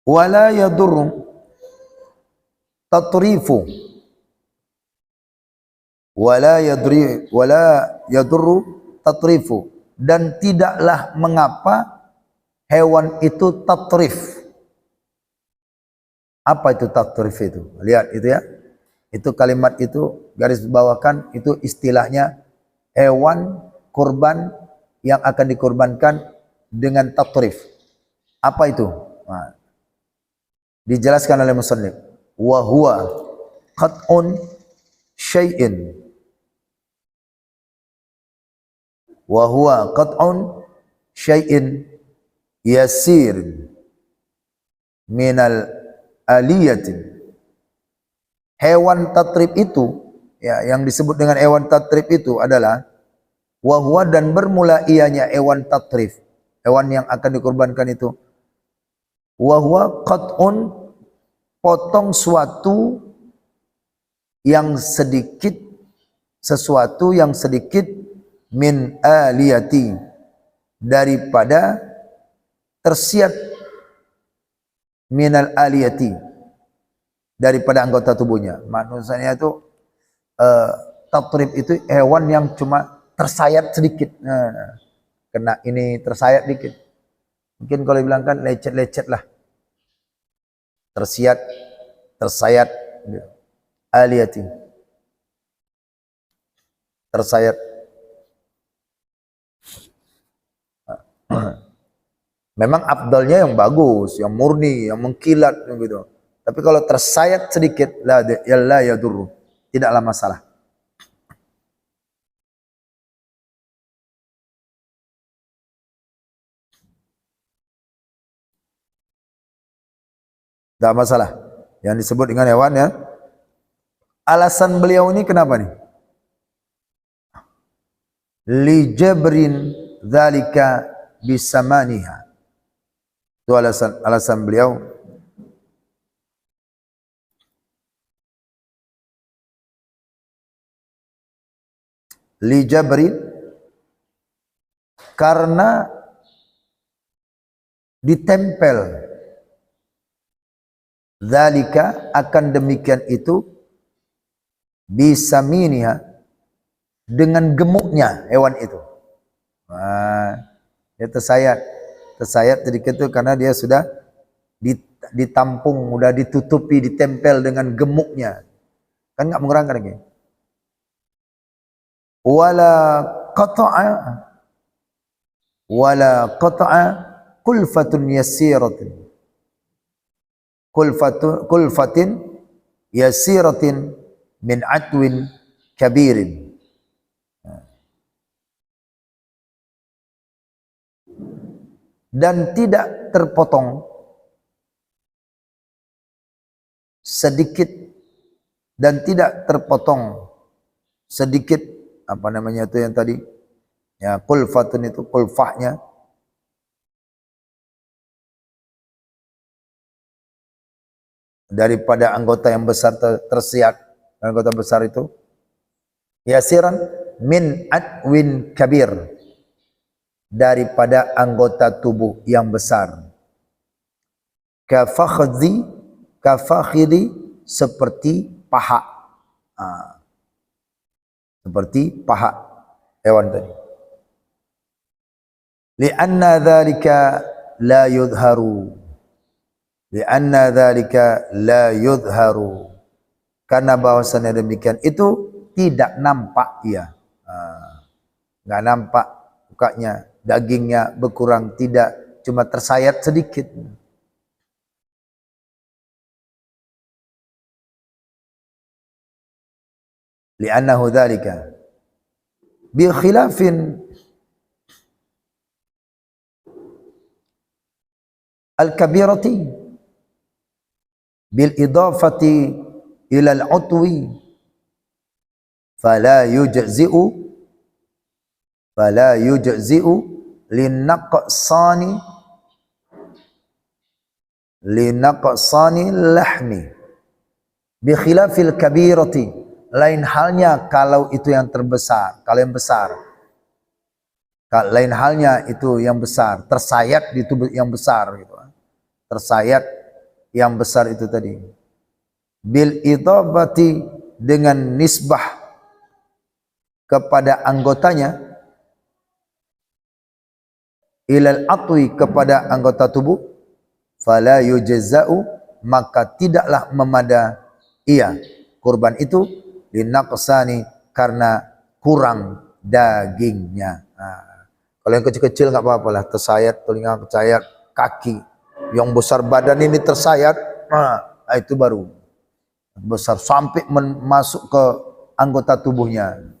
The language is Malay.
Wala yadurru tatrifu, wala yadurru tatrifu, dan tidaklah mengapa hewan itu tatrif. Apa itu tatrif itu? Lihat itu ya. Itu kalimat itu garis bawakan, itu istilahnya hewan kurban yang akan dikurbankan dengan tatrif. Apa itu? Nah, dijelaskan oleh musannif. Wa huwa qat'un syai'in. Wa huwa qat'un syai'in yasir minal aliyatin. Hewan tatrib itu, ya, yang disebut dengan hewan tatrib itu adalah wahwa, dan bermula ianya hewan tatrib, hewan yang akan dikurbankan itu, wahwa qat'un, potong suatu yang sedikit, sesuatu yang sedikit, min aliyati, daripada tersiat, minal aliyati, daripada anggota tubuhnya. Maksudnya itu tatrib itu hewan yang cuma tersayat sedikit. Nah, kena ini tersayat dikit. Mungkin kalau dibilang kan lecet-lecet lah. Tersiat, tersayat, aliyati, tersayat. Memang afdalnya yang bagus, yang murni, yang mengkilat gitu. Tapi kalau tersayat sedikit, la yadurru, tidaklah masalah. Tidak masalah. Yang disebut dengan hewan ya. Alasan beliau ini kenapa nih? Li jabrin dzalika bisamaniha. Itu alasan beliau. Li jabrin, karena ditempel, dzalika, akan demikian itu, bisaminiha, dengan gemuknya hewan itu. Nah, dia tersayat sedikit itu karena dia sudah ditampung, sudah ditutupi, ditempel dengan gemuknya. Kan enggak mengurangkan lagi. Wala qata'a kulfatun yasiratin, kulfatin yasiratin min atwin kabirin. Dan tidak terpotong sedikit, dan tidak terpotong sedikit, apa namanya itu yang tadi ya, kulfatun itu kulfahnya, daripada anggota yang besar tersiat, anggota besar itu, yasiran min atwin kabir, daripada anggota tubuh yang besar, kafakhidhi, seperti paha, seperti paha hewan tadi. Li'anna dzalika la yudharu, li'anna dzalika la yudharu, karena bahwasanya demikian itu tidak nampak ia, nggak nampak mukanya, dagingnya berkurang, tidak, cuma tersayat sedikit. Li'annahu dzalika bi khilafin al-kabirati bil idafati ila al-utwi fala yujzi'u linaqsani lahmi bi khilafil kabirati. Lain halnya kalau itu yang terbesar, kalau yang besar. Lain halnya itu yang besar, tersayat di tubuh yang besar gitu. Tersayat yang besar itu tadi. Bil idhabati, dengan nisbah kepada anggotanya, ilal atwi, kepada anggota tubuh, fala yujza'u, maka tidaklah memada ia kurban itu, linaqsani, karena kurang dagingnya. Kalau yang kecil-kecil nggak apa-apa lah, tersayat telinga, tersayat kaki. Yang besar badan ini tersayat, itu baru besar sampai masuk ke anggota tubuhnya.